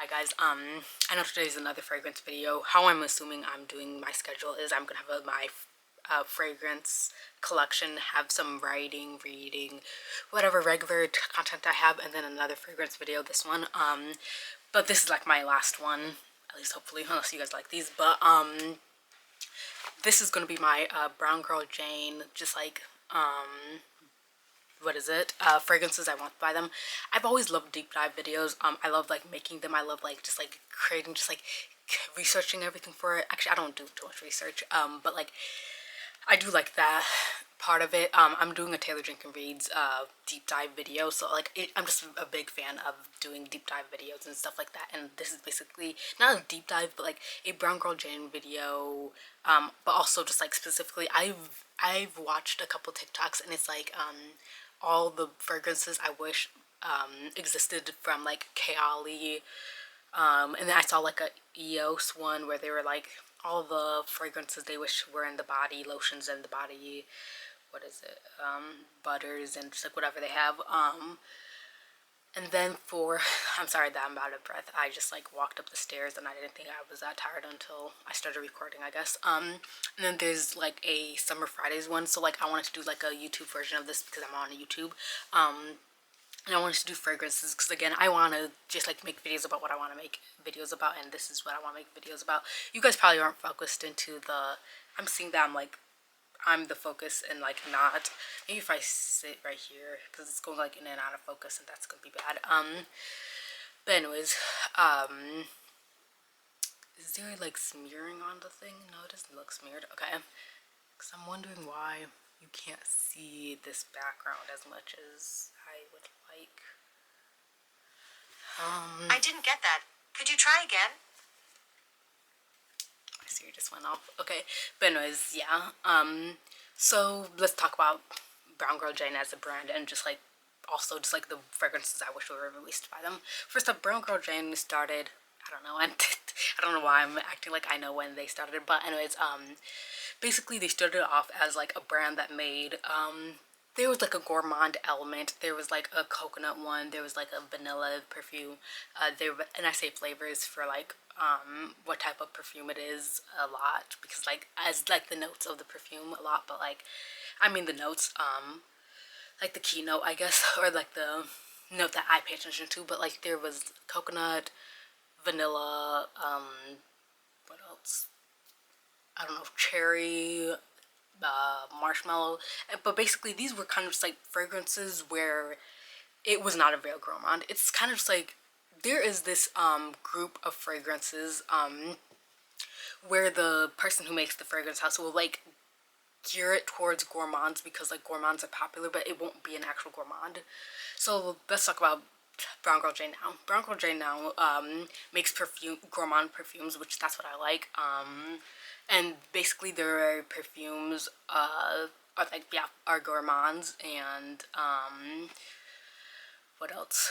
guys, I know today's another fragrance video. How I'm assuming I'm doing my schedule is I'm gonna have my fragrance collection, have some writing, reading, whatever regular content I have, and then another fragrance video, this one. But this is like my last one, at least hopefully, unless you guys like these. But this is gonna be my Brown Girl Jane, just like what is it, fragrances I want to buy them. I've always loved deep dive videos. I love like making them. I love like just like creating, just like researching everything for it. Actually, I don't do too much research, but like I do like that part of it. I'm doing a Taylor Jenkins Reid's deep dive video, so like I'm just a big fan of doing deep dive videos and stuff like that. And this is basically not a deep dive, but like a Brown Girl Jane video. But also just like specifically, I've watched a couple TikToks, and it's like all the fragrances I wish existed from like Kayali. And then I saw like a EOS one where they were like all the fragrances they wish were in the body, lotions in the body, what is it, butters, and just like whatever they have. And then for, I'm sorry that I'm out of breath. I just like walked up the stairs and I didn't think I was that tired until I started recording, I guess. And then there's like a Summer Fridays one. So like I wanted to do like a YouTube version of this because I'm on YouTube. And I wanted to do fragrances because again, I want to just like make videos about what I want to make videos about, and this is what I want to make videos about. You guys probably aren't focused into the, I'm seeing that I'm the focus and like not. Maybe if I sit right here because it's going like in and out of focus, and that's gonna be bad. But anyways, is there like smearing on the thing? No, it doesn't look smeared. Okay, because I'm wondering why you can't see this background as much as I would like. I didn't get that. Could you try again? My Siri just went off. Okay, but anyways, yeah. So let's talk about Brown Girl Jane as a brand, and just like also just like the fragrances I wish were released by them. First up, Brown Girl Jane started, I don't know, and I don't know why I'm acting like I know when they started, but anyways, basically they started off as like a brand that made, there was like a gourmand element, there was like a coconut one, there was like a vanilla perfume, and I say flavors for like what type of perfume it is a lot, because like as like the notes of the perfume a lot, but like I mean the notes, like the keynote, I guess, or like the note that I pay attention to. But like there was coconut, vanilla, what else, I don't know, cherry, marshmallow. But basically these were kind of just like fragrances where it was not a real gourmand. It's kind of just like there is this group of fragrances where the person who makes the fragrance house will like gear it towards gourmands because like gourmands are popular, but it won't be an actual gourmand. So let's talk about Brown Girl Jane now. Brown Girl Jane now makes gourmand perfumes, which that's what I like. And basically their perfumes are like, yeah, are gourmands. And what else?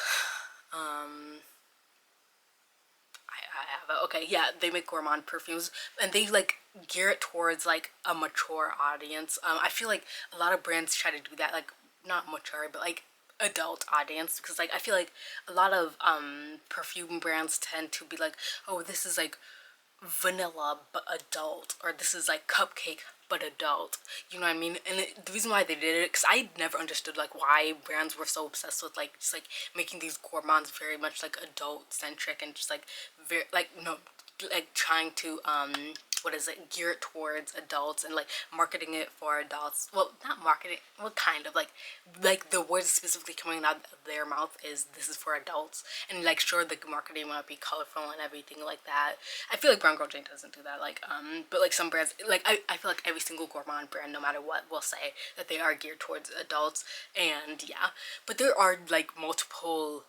I have it. Okay, yeah, they make gourmand perfumes, and they like gear it towards like a mature audience. I feel like a lot of brands try to do that, like not mature, but like adult audience, because like I feel like a lot of perfume brands tend to be like, oh, this is like vanilla but adult, or this is like cupcake but adult, you know what I mean? And the reason why they did it, because I never understood like why brands were so obsessed with like just like making these gourmands very much like adult centric, and just like very like no, like trying to what is it, gear it towards adults, and like marketing it for adults. Well, not marketing, well, kind of like the words specifically coming out of their mouth is this is for adults, and like sure the marketing might be colorful and everything like that. I feel like Brown Girl Jane doesn't do that, like but like some brands, like I feel like every single gourmand brand, no matter what, will say that they are geared towards adults. And yeah, but there are like multiple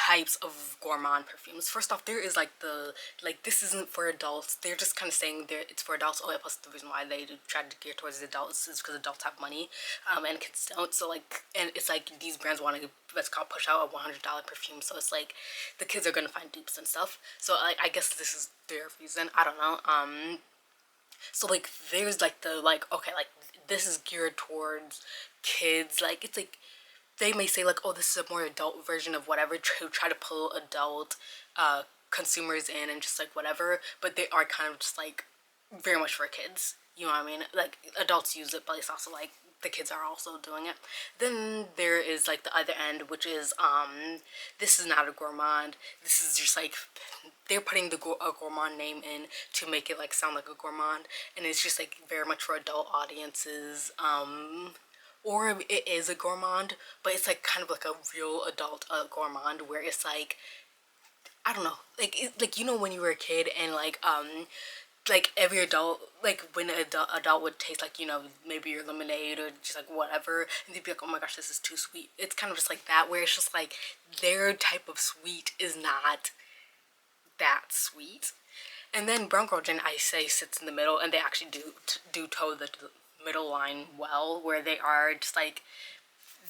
types of gourmand perfumes. First off, there is like the, like this isn't for adults. They're just kind of saying it's for adults. Oh yeah, plus the reason why they tried to gear towards adults is because adults have money, and kids don't. So like, and it's like these brands want to, let's call, push out a $100 perfume. So it's like the kids are gonna find dupes and stuff. So like I guess this is their reason. I don't know. So like there's like the like, okay, like this is geared towards kids. Like it's like they may say like, oh, this is a more adult version of whatever, try to pull adult consumers in and just like whatever, but they are kind of just like very much for kids. You know what I mean? Like adults use it, but it's also like the kids are also doing it. Then there is like the other end, which is this is not a gourmand. This is just like they're putting a gourmand name in to make it like sound like a gourmand, and it's just like very much for adult audiences. Or it is a gourmand, but it's like kind of like a real adult gourmand where it's like I don't know, like like you know when you were a kid and like every adult, like when an adult would taste like, you know, maybe your lemonade or just like whatever, and they'd be like, oh my gosh, this is too sweet. It's kind of just like that, where it's just like their type of sweet is not that sweet. And then brown girl gin, I say, sits in the middle, and they actually do toe the middle line well, where they are just like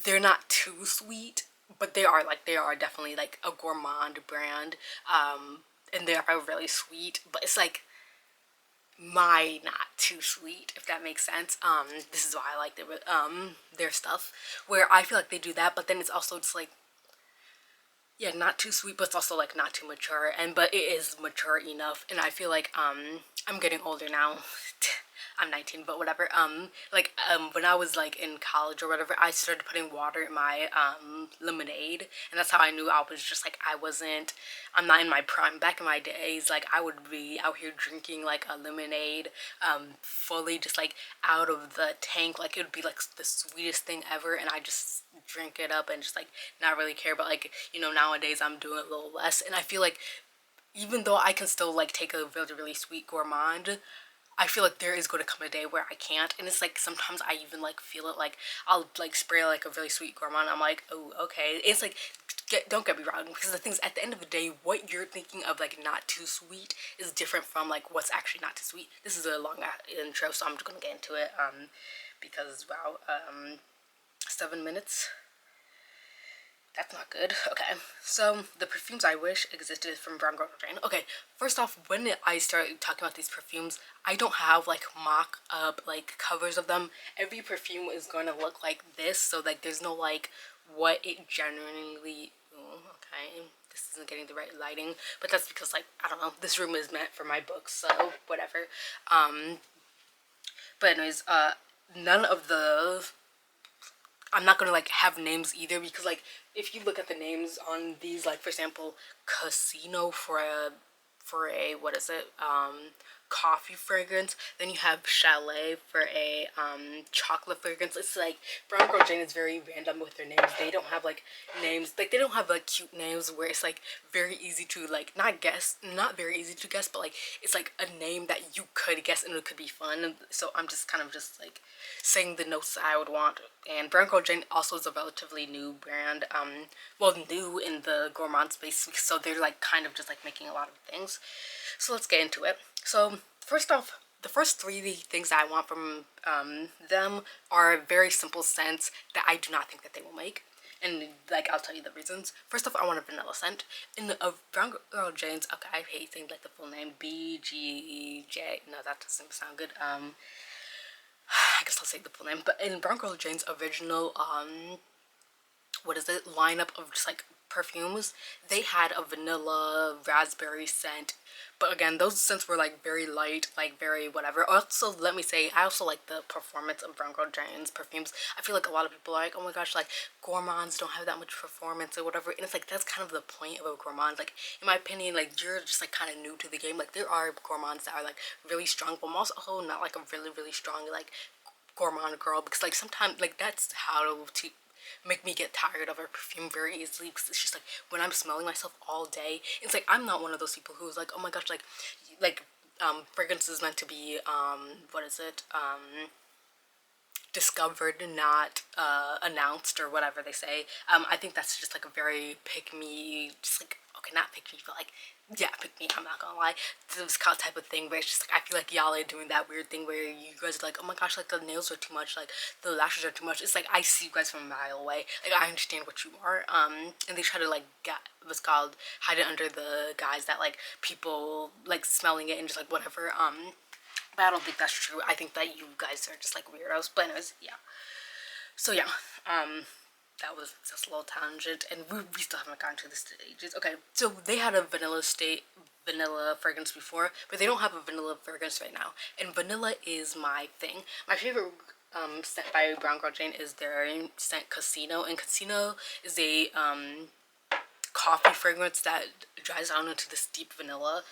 they're not too sweet, but they are definitely like a gourmand brand, and they are really sweet, but it's like my not too sweet, if that makes sense. This is why I like their stuff, where I feel like they do that, but then it's also just like, yeah, not too sweet, but it's also like not too mature, and but it is mature enough. And I feel like I'm getting older now. I'm 19, but whatever. When I was like in college or whatever, I started putting water in my lemonade, and that's how I knew I was just like I'm not in my prime. Back in my days, like I would be out here drinking like a lemonade, fully just like out of the tank, like it would be like the sweetest thing ever, and I just drink it up and just like not really care. But like, you know, nowadays I'm doing a little less, and I feel like even though I can still like take a really really sweet gourmand, I feel like there is going to come a day where I can't, and it's like sometimes I even like feel it, like I'll like spray like a really sweet gourmand. I'm like, oh okay. It's like don't get me wrong, because the things at the end of the day, what you're thinking of like not too sweet is different from like what's actually not too sweet. This is a long intro, so I'm just gonna get into it because wow, 7 minutes. That's not good. Okay, so the perfumes I wish existed from Brown Girl Jane. Okay, first off, when I started talking about these perfumes, I don't have like mock up like covers of them. Every perfume is going to look like this, so like there's no like what it genuinely. Ooh, okay, this isn't getting the right lighting, but that's because like I don't know. This room is meant for my books, so whatever. But anyways, none of the I'm not gonna like have names either, because like if you look at the names on these, like for example, casino for a what is it, coffee fragrance, then you have chalet for a chocolate fragrance. It's like Brown Girl Jane is very random with their names. They don't have like names, like they don't have like cute names where it's like very easy to like not very easy to guess, but like it's like a name that you could guess and it could be fun. So I'm just kind of just like saying the notes that I would want. And Brown Girl Jane also is a relatively new brand, well, new in the gourmand space, so they're like kind of just like making a lot of things. So let's get into it. So first off, the first three things that I want from them are a very simple scents that I do not think that they will make. And like I'll tell you the reasons. First off, I want a vanilla scent. In the Brown Girl Jane's, okay, I hate saying like the full name, BGJ. No, that doesn't sound good. I guess I'll say the full name. But in Brown Girl Jane's original what is it, lineup of just like perfumes, they had a vanilla raspberry scent, but again those scents were like very light, like very whatever. Also, let me say, I also like the performance of Brown Girl Jane's perfumes. I feel like a lot of people are like, oh my gosh, like gourmands don't have that much performance or whatever, and it's like that's kind of the point of a gourmand. Like in my opinion, like you're just like kind of new to the game. Like there are gourmands that are like really strong, but I'm also not like a really really strong like gourmand girl, because like sometimes like that's how to make me get tired of a perfume very easily, because it's just like when I'm smelling myself all day, it's like I'm not one of those people who's like, oh my gosh, like fragrance is meant to be what is it, discovered, not announced, or whatever they say. I think that's just like a very pick me, just like, okay, not pick me, but like, yeah, pick me, I'm not gonna lie. This kind of type of thing where it's just like, I feel like y'all are doing that weird thing where you guys are like, oh my gosh, like the nails are too much, like the lashes are too much. It's like, I see you guys from a mile away. Like, I understand what you are. And they try to like get what's called hide it under the guise that like people like smelling it and just like whatever. But I don't think that's true. I think that you guys are just like weirdos. But anyways, yeah. So yeah. that was just a little tangent, and we still haven't gotten to the stages. Okay, so they had a vanilla fragrance before, but they don't have a vanilla fragrance right now. And vanilla is my thing. My favorite scent by Brown Girl Jane is their scent Casino, and Casino is a coffee fragrance that dries down into this deep vanilla.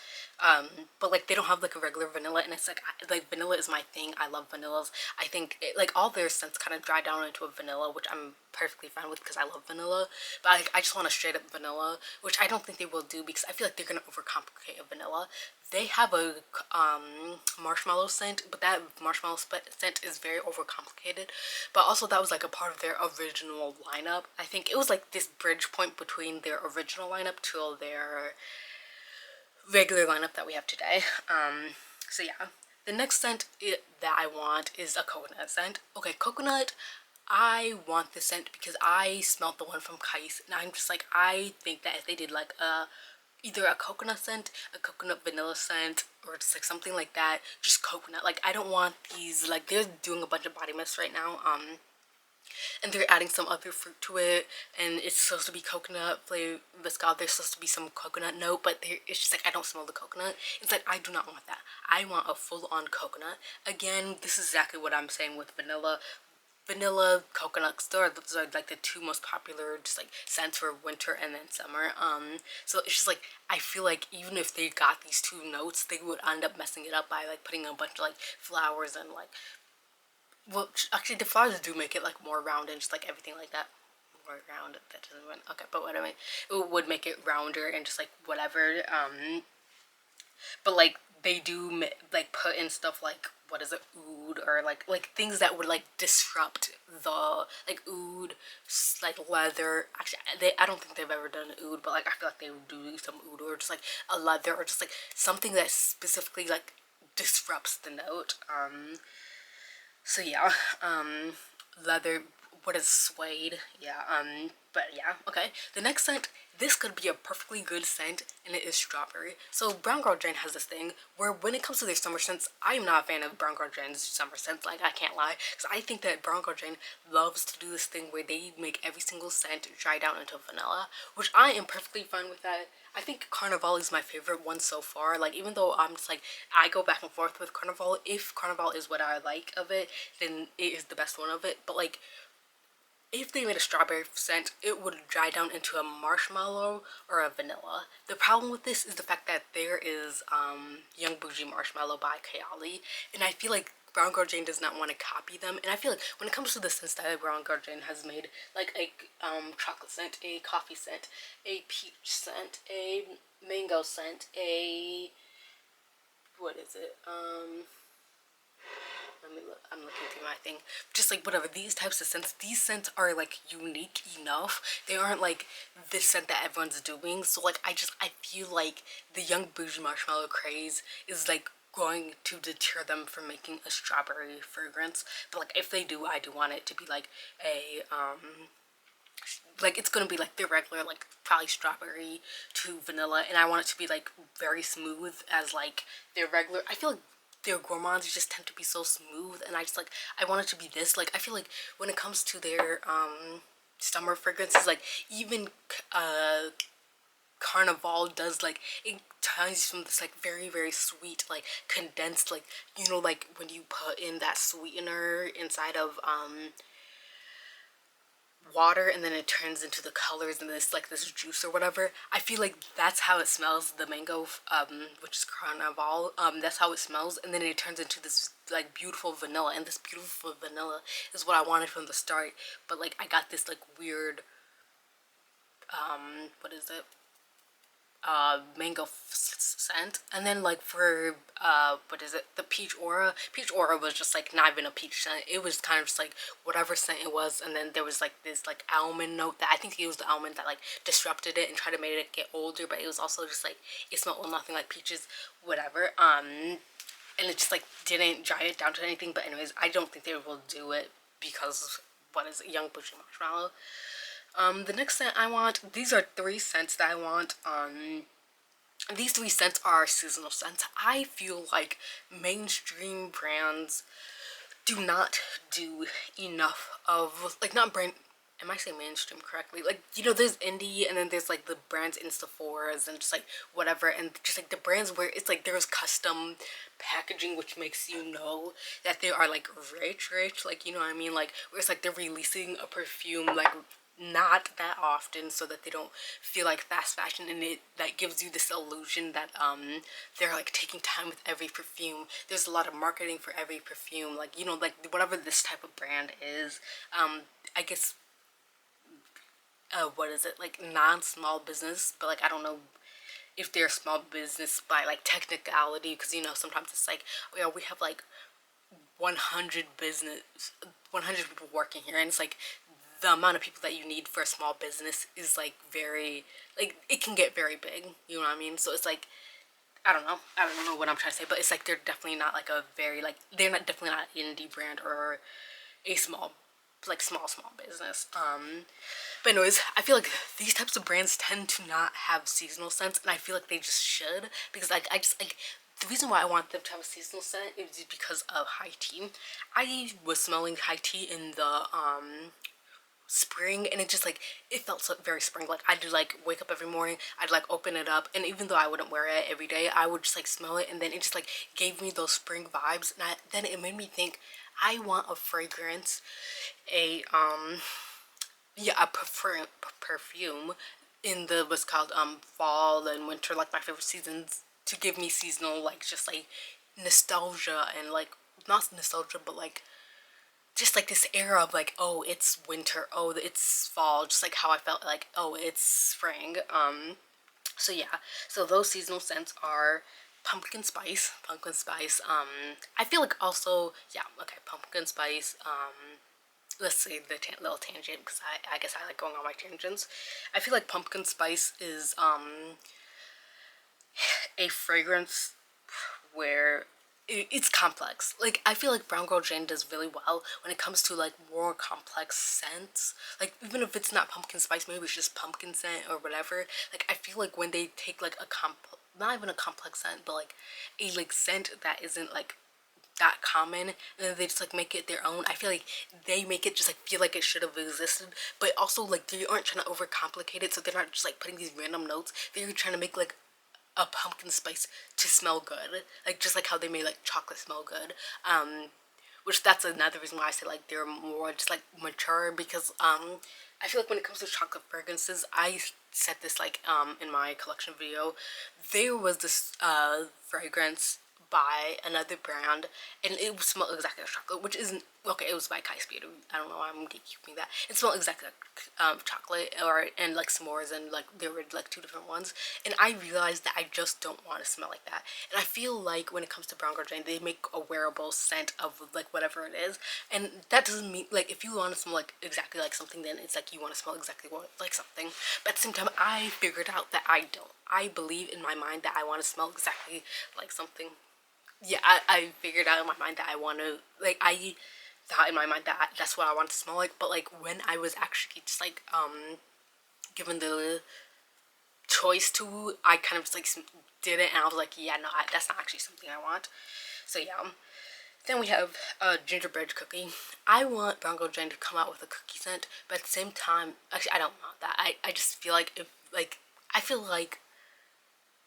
But like they don't have like a regular vanilla, and it's like vanilla is my thing. I love vanillas. I think like all their scents kind of dry down into a vanilla, which I'm perfectly fine with because I love vanilla. But I just want a straight up vanilla, which I don't think they will do because I feel like they're gonna overcomplicate a vanilla. They have a marshmallow scent, but that marshmallow scent is very overcomplicated. But also that was like a part of their original lineup. I think it was like this bridge point between their original lineup to their regular lineup that we have today. So yeah, the next scent that I want is a coconut scent. Okay, coconut. I want this scent because I smelled the one from Kais, and I'm just like, I think that if they did like a either a coconut scent, a coconut vanilla scent, or just like something like that, just coconut. Like I don't want these, like they're doing a bunch of body mist right now, and they're adding some other fruit to it, and it's supposed to be coconut flavor. There's supposed to be some coconut note, but it's just like I don't smell the coconut. It's like I do not want that. I want a full-on coconut. Again, this is exactly what I'm saying with vanilla, coconut. Those are like the two most popular just like scents for winter and then summer. So it's just like I feel like even if they got these two notes, they would end up messing it up by like putting a bunch of like flowers and like, well, actually the flowers do make it like more round and just like everything like that. More round, that doesn't mean okay, but what I mean, it would make it rounder and just like whatever. But like they do like put in stuff like what is it, oud, or like things that would like disrupt the like oud, like leather. Actually, I don't think they've ever done oud, but like I feel like they would do some oud or just like a leather or just like something that specifically like disrupts the note. So yeah, leather. What is suede? Yeah. But yeah. Okay. The next scent. This could be a perfectly good scent, and it is strawberry. So Brown Girl Jane has this thing where when it comes to their summer scents, I am not a fan of Brown Girl Jane's summer scents. Like I can't lie, because I think that Brown Girl Jane loves to do this thing where they make every single scent dry down into vanilla, which I am perfectly fine with that. I think Carnival is my favorite one so far. Like even though I'm just like I go back and forth with Carnival. If Carnival is what I like of it, then it is the best one of it. But like if they made a strawberry scent, it would dry down into a marshmallow or a vanilla. The problem with this is the fact that there is Young Bougie Marshmallow by Kayali, and I feel like Brown Girl Jane does not want to copy them. And I feel like when it comes to the scents that Brown Girl Jane has made, like a chocolate scent, a coffee scent, a peach scent, a mango scent, a what is it? Let me look. I'm looking through my thing. Just like whatever these types of scents, these scents are like unique enough. They aren't like this scent that everyone's doing. So like I feel like the Young Bougie Marshmallow craze is like going to deter them from making a strawberry fragrance. But like if they do, I do want it to be like a like it's gonna be like the regular like probably strawberry to vanilla, and I want it to be like very smooth as like their regular. I feel like their gourmands just tend to be so smooth, and I just like I want it to be this. Like I feel like when it comes to their summer fragrances, like even Carnival does like it ties from this like very sweet like condensed like like when you put in that sweetener inside of water and then it turns into the colors and this juice or whatever. I feel like that's how it smells, the mango which is Carnival. That's how it smells, and then it turns into this like beautiful vanilla, and this beautiful vanilla is what I wanted from the start. But like I got this like weird what is it, mango scent. And then like for what is it, the peach aura was just like not even a peach scent. It was kind of just like whatever scent it was, and then there was like this like almond note that I think it was the almond that like disrupted it and tried to make it get older, but it was also just like it smelled nothing like peaches, whatever. And it just like didn't dry it down to anything. But anyways, I don't think they will do it because what is it, Young Butcher Marshmallow. The next scent I want, these are three scents that I want. These three scents are seasonal scents. I feel like mainstream brands do not do enough of, like not brand, am I saying mainstream correctly? Like, you know, there's indie and then there's like the brands in Sephora's and just like whatever, and just like the brands where it's like there's custom packaging which makes you know that they are like rich, like, you know what I mean? Like, where it's like they're releasing a perfume like not that often so that they don't feel like fast fashion, and it that gives you this illusion that they're like taking time with every perfume. There's a lot of marketing for every perfume, like, you know, like whatever this type of brand is. I guess what is it, like non-small business, but like I don't know if they're small business by like technicality, because you know sometimes it's like, oh yeah, we have like 100 business 100 people working here, and it's like the amount of people that you need for a small business is like very, like it can get very big, you know what I mean? So it's like I don't know what I'm trying to say, but it's like they're definitely not like a very like they're not definitely not an indie brand or a small, like small business. But anyways, I feel like these types of brands tend to not have seasonal scents, and I feel like they just should, because like I just like the reason why I want them to have a seasonal scent is because of high tea. I was smelling high tea in the spring, and it just like it felt so very spring. Like I'd like wake up every morning, I'd like open it up, and even though I wouldn't wear it every day, I would just like smell it, and then it just like gave me those spring vibes, and then it made me think I want a fragrance, a yeah, a perfume in the what's called fall and winter, like my favorite seasons, to give me seasonal like just like nostalgia, and like not nostalgia but like just like this era of like, oh it's winter, oh it's fall, just like how I felt like, oh it's spring. So yeah, so those seasonal scents are pumpkin spice. I feel like also, yeah, okay, pumpkin spice. Let's see the little tangent, because I guess I like going on my tangents. I feel like pumpkin spice is a fragrance where it's complex. Like I feel like Brown Girl Jane does really well when it comes to like more complex scents. Like even if it's not pumpkin spice, maybe it's just pumpkin scent or whatever. Like I feel like when they take like a not even a complex scent, but like a like scent that isn't like that common, and then they just like make it their own. I feel like they make it just like feel like it should have existed, but also like they aren't trying to overcomplicate it, so they're not just like putting these random notes. They're trying to make like a pumpkin spice to smell good, like just like how they made like chocolate smell good. Which that's another reason why I say like they're more just like mature, because I feel like when it comes to chocolate fragrances, I said this like in my collection video, there was this fragrance by another brand, and it smelled exactly like chocolate, which isn't okay. It was by Kai Speed. I don't know why I'm gatekeeping that. It smelled exactly like chocolate, or and like s'mores, and like there were like two different ones, and I realized that I just don't want to smell like that. And I feel like when it comes to Brown Girl Jane, they make a wearable scent of like whatever it is, and that doesn't mean like if you want to smell like exactly like something, then it's like you want to smell exactly like something. But at the same time, I figured out that I don't. I believe in my mind that I want to smell exactly like something. Yeah, I figured out in my mind that I want to, like, I thought in my mind that that's what I want to smell like, but like when I was actually just like given the choice to, I kind of just like did it, and I was like, yeah, no, that's not actually something I want. So yeah. Then we have a gingerbread cookie. I want Brown Girl Jane to come out with a cookie scent, but at the same time, actually I don't want that. I just feel like if like I feel like,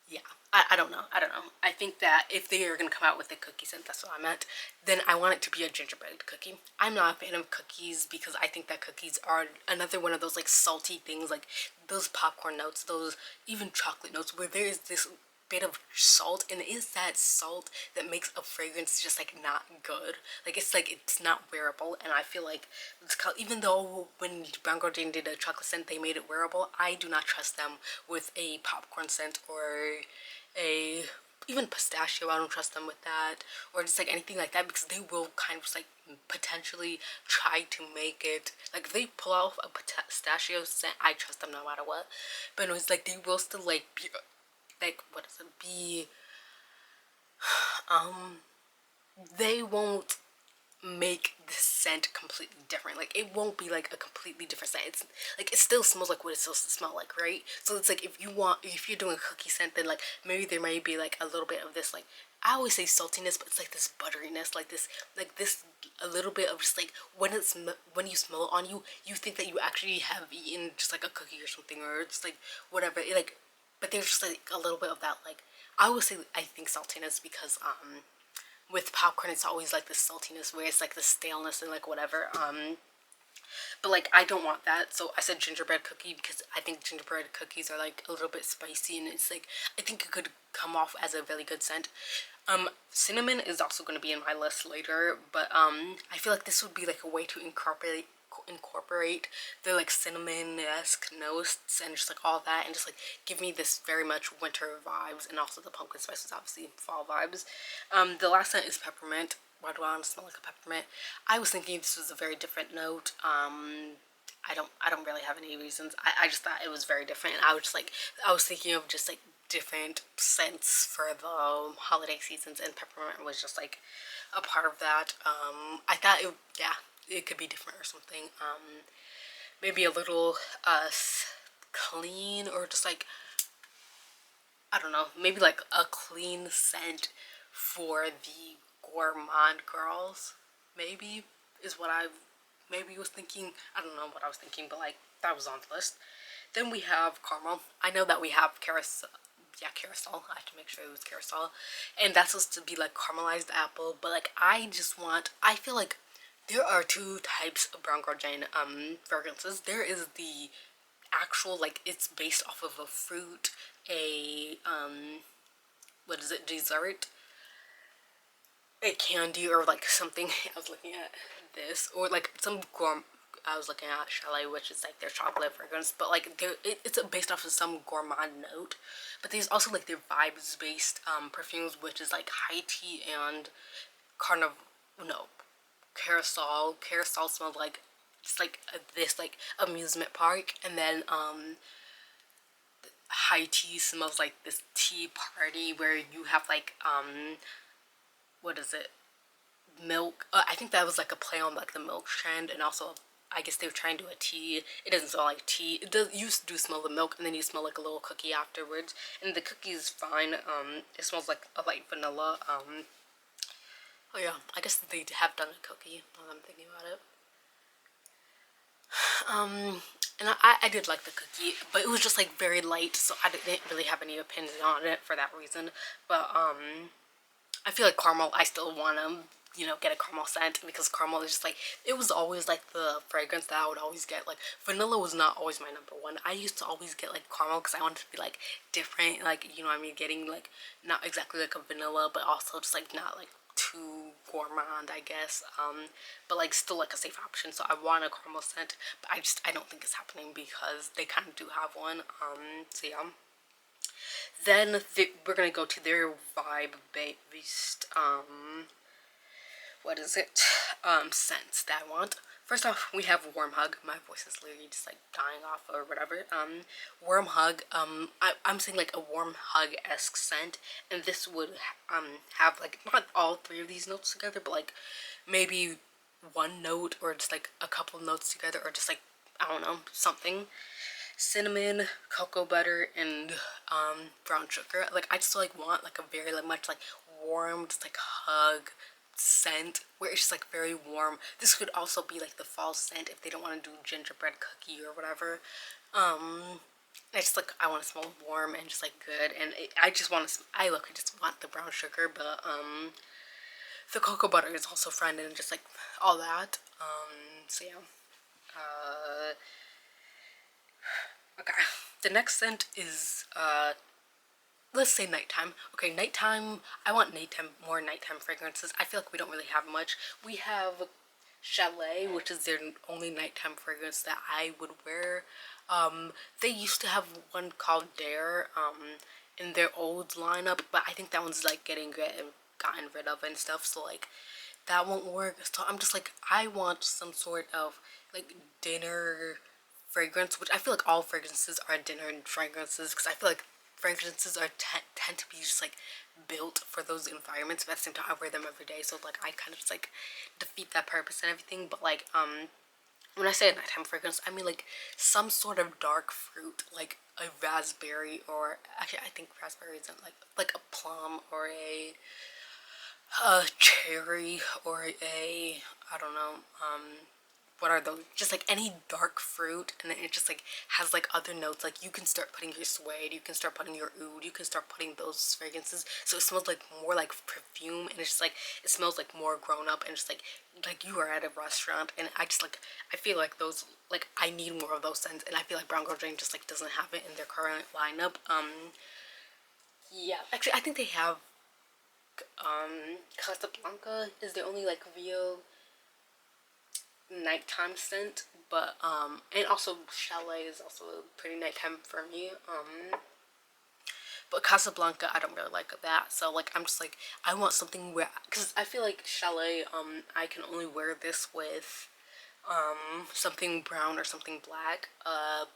yeah, I don't know. I don't know. I think that if they are going to come out with a cookie scent, that's what I meant, then I want it to be a gingerbread cookie. I'm not a fan of cookies because I think that cookies are another one of those like salty things, like those popcorn notes, those even chocolate notes, where there is this bit of salt, and it is that salt that makes a fragrance just like not good. Like it's not wearable, and I feel like it's called, even though when Brown Girl Jane did a chocolate scent they made it wearable, I do not trust them with a popcorn scent or a even pistachio. I don't trust them with that, or just like anything like that, because they will kind of just like potentially try to make it like if they pull off a pistachio scent, I trust them no matter what. But it was like they will still like be like, what is it, be they won't make this scent completely different. Like it won't be like a completely different scent. It's like it still smells like what it's supposed to smell like, right? So it's like if you're doing a cookie scent, then like maybe there might be like a little bit of this like I always say saltiness, but it's like this butteriness, like this a little bit of just like when you smell it on you, you think that you actually have eaten just like a cookie or something, or just like whatever. Like, but there's just like a little bit of that. Like I would say I think saltiness because with popcorn it's always like this saltiness where it's like the staleness and like whatever. But like I don't want that, so I said gingerbread cookie because I think gingerbread cookies are like a little bit spicy, and it's like I think it could come off as a really good scent. Cinnamon is also going to be in my list later, but I feel like this would be like a way to incorporate the like cinnamon-esque notes and just like all that, and just like give me this very much winter vibes, and also the pumpkin spice is obviously fall vibes. The last scent is peppermint. Why do I want to smell like a peppermint? I was thinking this was a very different note. I don't really have any reasons. I just thought it was very different. I was thinking of just like different scents for the holiday seasons, and peppermint was just like a part of that. I thought it could be different or something. Maybe a little clean, or just like I don't know, maybe like a clean scent for the gourmand girls. Maybe is what I maybe was thinking. I don't know what I was thinking, but like that was on the list. Then we have caramel. I know that we have carousel. Yeah, carousel. I have to make sure it was carousel, and that's supposed to be like caramelized apple. But like I just want. I feel like there are two types of brown girl Jane fragrances. There is the actual like it's based off of a fruit, a what is it, dessert, a candy, or like something. I was looking at this, or like some I was looking at Chalet, which is like their chocolate fragrance, but like it's based off of some gourmand note. But there's also like their vibes based perfumes, which is like high tea and carnival, no, carousel. Carousel smells like it's like this like amusement park, and then high tea smells like this tea party where you have like what is it, milk. I think that was like a play on like the milk trend, and also I guess they were trying to do a tea. It doesn't smell like tea. It does. You do smell the milk, and then you smell like a little cookie afterwards. And the cookie is fine. It smells like a light vanilla. Oh yeah, I guess they have done a cookie. Now that I'm thinking about it. And I did like the cookie, but it was just like very light, so I didn't really have any opinion on it for that reason. But I feel like caramel, I still want to, get a caramel scent, because caramel is just like, it was always like the fragrance that I would always get. Like vanilla was not always my number one. I used to always get like caramel because I wanted to be like different, like, what I mean, getting like not exactly like a vanilla, but also just like not like too gourmand, I guess. But like still like a safe option. So I want a caramel scent, but I don't think it's happening because they kind of do have one. So yeah. Then we're gonna go to their vibe based what is it, scents that I want. First off, we have Warm Hug. My voice is literally just like dying off or whatever. Warm Hug. I'm saying like a Warm Hug-esque scent, and this would have like not all three of these notes together, but like maybe one note, or just like a couple notes together, or just like I don't know, something. Cinnamon, cocoa butter, and brown sugar. Like I just like want like a very like much like warm, just like hug scent where it's just like very warm. This could also be like the fall scent if they don't want to do gingerbread cookie or whatever. I just like I want to smell warm and just like good, and I just want to. I just want the brown sugar, but the cocoa butter is also fun and just like all that. So yeah. Okay. The next scent is let's say nighttime. Okay, nighttime. I want more nighttime fragrances. I feel like we don't really have much. We have Chalet, which is their only nighttime fragrance that I would wear. They used to have one called Dare, in their old lineup, but I think that one's like gotten rid of and stuff. So like that won't work. So I'm just like I want some sort of like dinner fragrance, which I feel like all fragrances are dinner fragrances, because I feel like fragrances are tend to be just like built for those environments, but at the same time I wear them every day, so like I kind of just like defeat that purpose and everything. But like when I say a nighttime fragrance, I mean like some sort of dark fruit, like a raspberry, or actually I think raspberry isn't like a plum or a cherry or a, I don't know, what are those, just like any dark fruit, and then it just like has like other notes. Like you can start putting your suede, you can start putting your oud, you can start putting those fragrances, so it smells like more like perfume, and it's just like it smells like more grown up, and just like you are at a restaurant. And I just like, I feel like those, like I need more of those scents, and I feel like Brown Girl Jane just like doesn't have it in their current lineup. Yeah, actually I think they have Casablanca is the only like real nighttime scent, but and also Chalet is also pretty nighttime for me. But Casablanca I don't really like that, so like I'm just like I want something where, because I feel like Chalet I can only wear this with something brown or something black,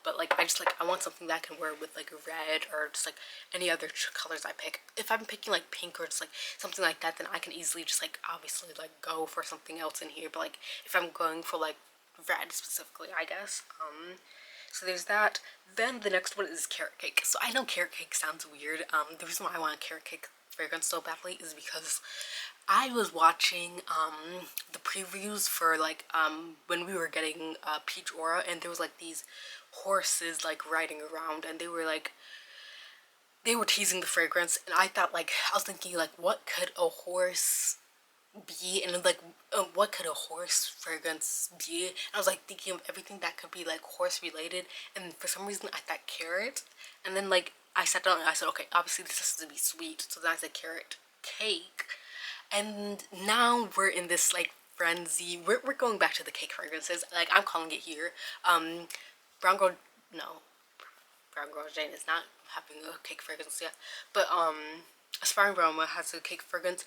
but like I just like I want something that I can wear with like red or just like any other colors I pick. If I'm picking like pink or just like something like that, then I can easily just like obviously like go for something else in here. But like if I'm going for like red specifically, I guess, so there's that. Then the next one is carrot cake. So I know carrot cake sounds weird. The reason why I want a carrot cake fragrance so badly is because I was watching the previews for like when we were getting Peach Aura, and there was like these horses like riding around, and they were teasing the fragrance, and I thought, like, I was thinking like what could a horse be, and like what could a horse fragrance be, and I was like thinking of everything that could be like horse related, and for some reason I thought carrot, and then like I sat down and I said, okay, obviously this has to be sweet, so then I said carrot cake, and now we're in this like frenzy. We're going back to the cake fragrances, like I'm calling it here. Brown Girl, no, Brown Girl Jane is not having a cake fragrance yet, but Aspiring Aroma has a cake fragrance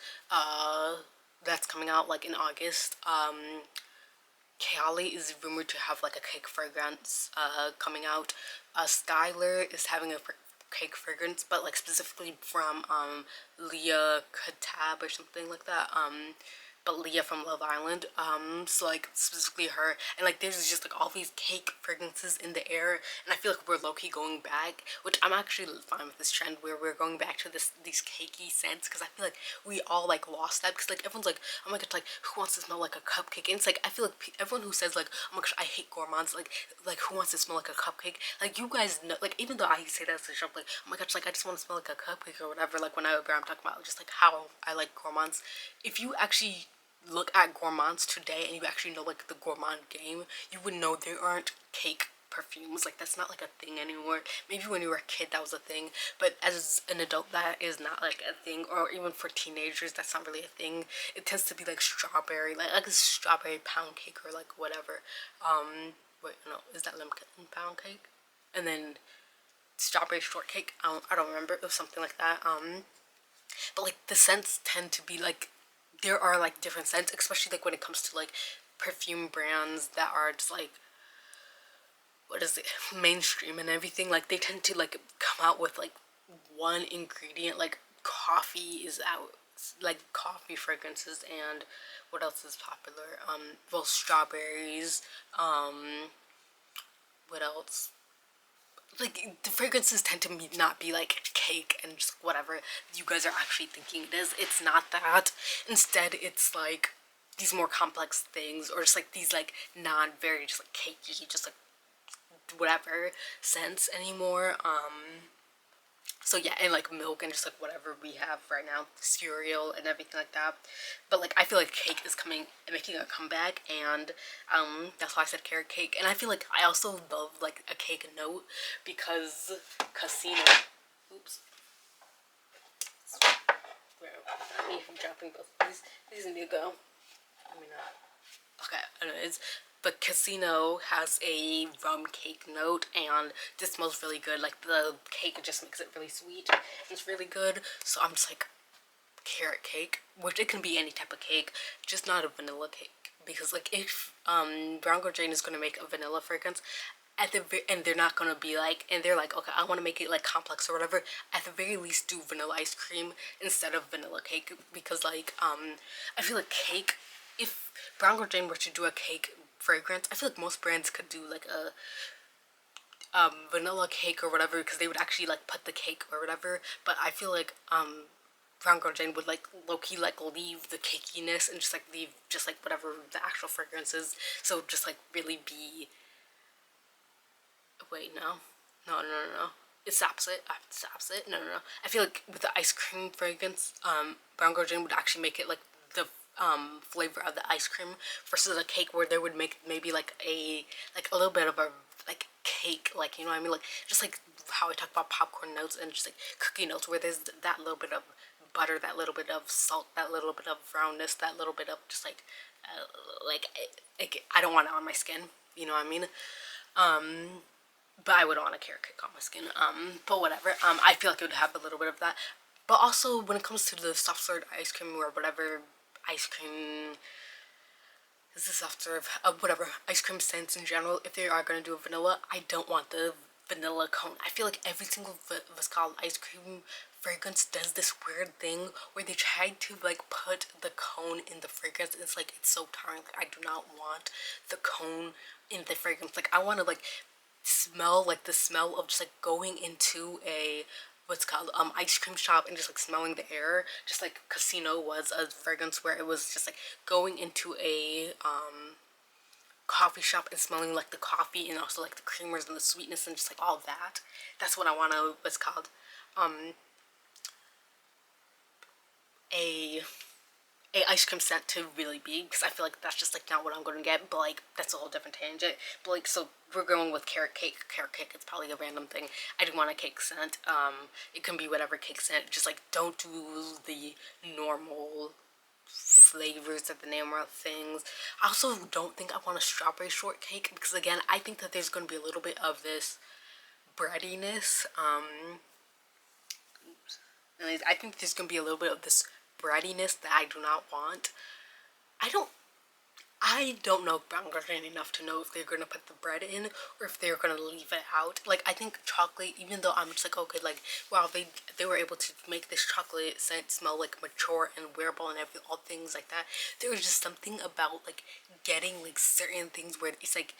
that's coming out like in August. Kayali is rumored to have like a cake fragrance coming out. Skylar is having a cake fragrance, but like specifically from Leah Katab or something like that. But Leah from Love Island. So like specifically her, and like there's just like all these cake fragrances in the air, and I feel like we're low-key going back, which I'm actually fine with this trend where we're going back to these cakey scents, because I feel like we all like lost that, because like everyone's like, oh my god, like who wants to smell like a cupcake, and it's like I feel like everyone who says like, oh my gosh, I hate gourmands, like who wants to smell like a cupcake, like you guys know, like even though I say that as a joke, like oh my gosh, like I just want to smell like a cupcake or whatever, like whenever I'm talking about just like how I like gourmands, if you actually look at gourmands today and you actually know like the gourmand game, you would know there aren't cake perfumes. Like that's not like a thing anymore. Maybe when you were a kid that was a thing, but as an adult that is not like a thing, or even for teenagers that's not really a thing. It tends to be like strawberry, like a strawberry pound cake or like whatever. Wait, no, is that lemon pound cake? And then strawberry shortcake. I don't remember. It was something like that. But like the scents tend to be like, there are like different scents, especially like when it comes to like perfume brands that are just like, what is it, mainstream and everything. Like they tend to like come out with like one ingredient. Like coffee is out, like coffee fragrances, and what else is popular? Well, strawberries. What else? Like the fragrances tend to not be like cake and just whatever you guys are actually thinking it is. It's not that. Instead, it's like these more complex things, or just like these like non very just like cakey, just like whatever scents anymore. So yeah, and like milk and just like whatever we have right now, cereal and everything like that. But like I feel like cake is coming and making a comeback, and that's why I said carrot cake. And I feel like I also love like a cake note, because Casino, oops, not me from dropping both of these need to go. Let me not. Okay, anyways, but Casino has a rum cake note, and this smells really good. Like the cake just makes it really sweet. It's really good. So I'm just like, carrot cake, which it can be any type of cake, just not a vanilla cake. Because like if Brown Girl Jane is gonna make a vanilla fragrance, and they're not gonna be like, and they're like, okay, I want to make it like complex or whatever. At the very least, do vanilla ice cream instead of vanilla cake, because like I feel like cake, if Brown Girl Jane were to do a cake fragrance, I feel like most brands could do like a vanilla cake or whatever, because they would actually like put the cake or whatever. But I feel like Brown Girl Jane would like low-key like leave the cakiness and just like leave just like whatever the actual fragrance is. So just like really be, wait, no. No, no, no, no. It stops it. It stops it. No, no, no. I feel like with the ice cream fragrance, Brown Girl Jane would actually make it like the flavor of the ice cream versus a cake where they would make maybe like a little bit of a like cake, like, you know what I mean, like just like how I talked about popcorn notes and just like cookie notes, where there's that little bit of butter, that little bit of salt, that little bit of roundness, that little bit of just like I don't want it on my skin, you know what I mean. But I wouldn't want a carrot cake on my skin. But whatever. I feel like it would have a little bit of that. But also, when it comes to the soft serve ice cream or whatever ice cream is the soft serve, whatever ice cream scents in general, if they are gonna do a vanilla, I don't want the vanilla cone. I feel like every single what's called ice cream fragrance does this weird thing where they try to like put the cone in the fragrance. It's like, it's so tiring. Like, I do not want the cone in the fragrance. Like, I want to like smell like the smell of just like going into a what's called ice cream shop and just like smelling the air, just like Casino was a fragrance where it was just like going into a coffee shop and smelling like the coffee and also like the creamers and the sweetness and just like all of that. That's what I want to what's called a ice cream scent to really be, because I feel like that's just like not what I'm going to get. But like, that's a whole different tangent. But like, so we're going with carrot cake. Carrot cake, it's probably a random thing. I do want a cake scent. It can be whatever cake scent. Just like, don't do the normal flavors of the normal things. I also don't think I want a strawberry shortcake, because again, I think that there's going to be a little bit of this breadiness. I think there's going to be a little bit of this breadiness that I do not want. I don't I don't know Brown Girl Jane enough to know if they're gonna put the bread in or if they're gonna leave it out. Like, I think chocolate, even though I'm just like, okay, like, wow, they were able to make this chocolate scent smell like mature and wearable and all things like that. There was just something about like getting like certain things where it's like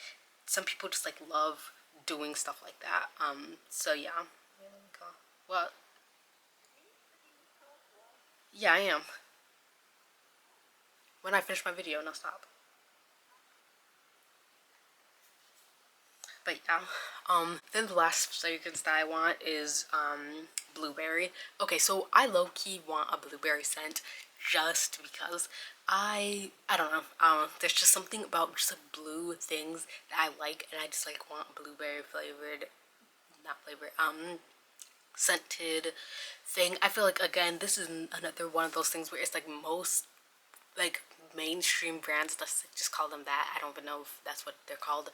some people just like love doing stuff like that. So yeah. What? Yeah, I am. When I finish my video, no, stop. But yeah, then the last fragrance that I want is blueberry. Okay, so I low-key want a blueberry scent just because I don't know, there's just something about just like blue things that I like, and I just like want blueberry flavored, not flavored, scented thing. I feel like, again, this is another one of those things where it's like most like mainstream brands, let's just call them that, I don't even know if that's what they're called,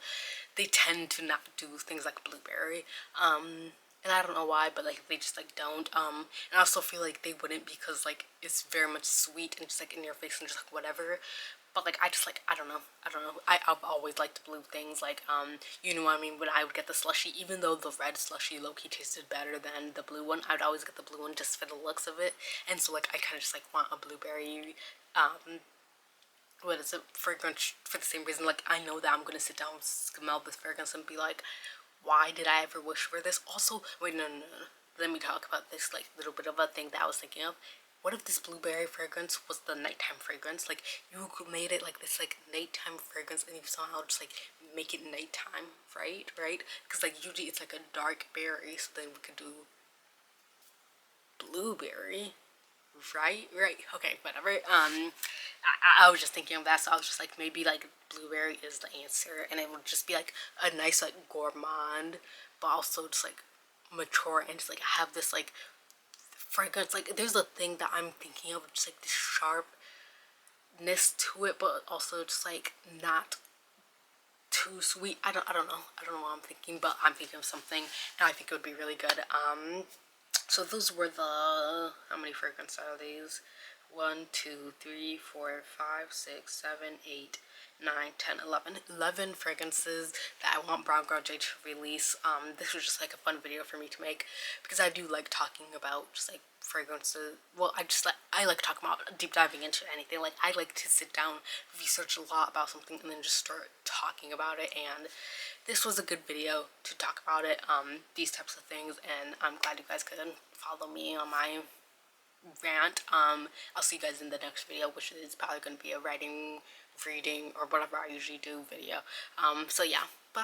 they tend to not do things like blueberry, and I don't know why, but like they just like don't, and I also feel like they wouldn't, because like it's very much sweet and just like in your face and just like whatever. But like, I just like, I don't know, I've always liked blue things, like you know what I mean, when I would get the slushie, even though the red slushie low-key tasted better than the blue one, I'd always get the blue one just for the looks of it. And so like, I kind of just like want a blueberry what is it, fragrance, for the same reason. Like, I know that I'm gonna sit down, smell this fragrance, and be like, why did I ever wish for this? Also, wait, no, no, no, no. Let me talk about this like little bit of a thing that I was thinking of. What if this blueberry fragrance was the nighttime fragrance? Like, you made it like this like nighttime fragrance, and you somehow just like make it nighttime, right? Right? Because like usually it's like a dark berry, so then we could do blueberry. Right. Okay, whatever. I was just thinking of that, so I was just like, maybe like blueberry is the answer, and it would just be like a nice like gourmand, but also just like mature and just like have this like fragrance. Like, there's a thing that I'm thinking of, just like this sharpness to it, but also just like not too sweet. I don't know what I'm thinking, but I'm thinking of something, and I think it would be really good. So those were the, how many fragrances are these? 1, 2, 3, 4, 5, 6, 7, 8, 9, 10, 11. 11 fragrances that I want Brown Girl J to release. This was just like a fun video for me to make because I do like talking about just like fragrances. Well, I like talking about deep diving into anything. Like I like to sit down, research a lot about something, and then just start talking about it. And this was a good video to talk about it. These types of things, and I'm glad you guys could follow me on my rant. I'll see you guys in the next video, which is probably going to be a writing, reading, or whatever I usually do video. So yeah, bye.